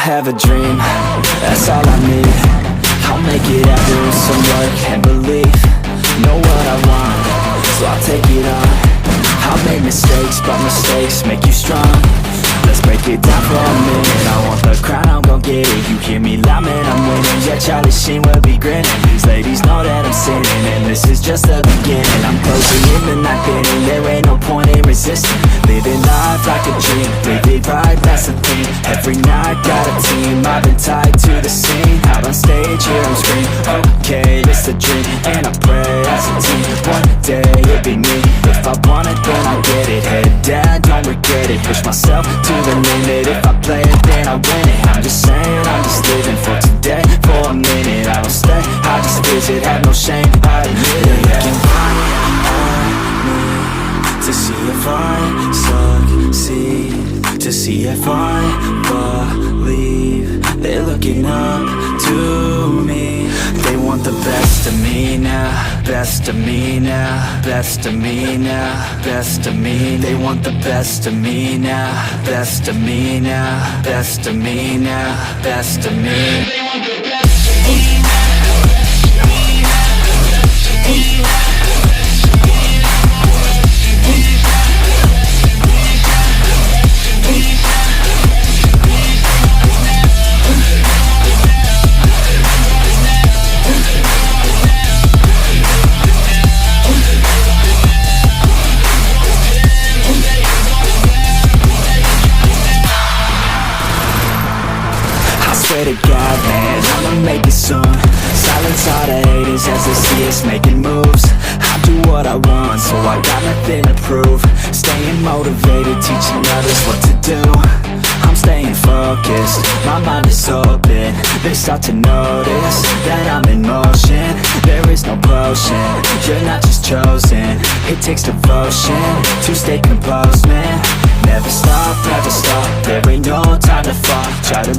have a dream, that's all I need. I'll make it happen with some work and belief. Know what I want, so I'll take it on. I'll make mistakes, but mistakes make you strong. Let's break it down for a minute. I want the crown, I'm gon' get it. You hear me loud, man, I'm winning. Yeah, Charlie Sheen will be grinning. These ladies know that I'm sinning, and this is just the beginning. I'm closing in the night inning. There ain't no point in resisting. Living life like a dream, live it right, that's the thing. Every night, got a team, I've been tied to the scene. Out on stage, here I'm screaming, okay, it's a dream. And I pray as a team, one day it'll be me. If I want it, then I'll get it. Head down, don't regret it. Push myself to the limit. If I play it, then I win it. I'm just saying, I'm just living for today. For a minute, I don't stay, I just visit. Have no shame, I admit it. Looking right at me to see if I succeed, to see if I believe. They're looking up to me. They want the best of me now, best of me now, best of me now, best of me. They want the best of me now, best of me now, best of me now, best of me. They want the best of me now. Swear to God, man, I'ma make it soon. Silence all the haters as they see us making moves. I do what I want, so I got nothing to prove. Staying motivated, teaching others what to do. I'm staying focused, my mind is open. They start to notice that I'm in motion. There is no potion, you're not just chosen. It takes devotion to stay composed, man. Never stop, there ain't no time to fall. Try to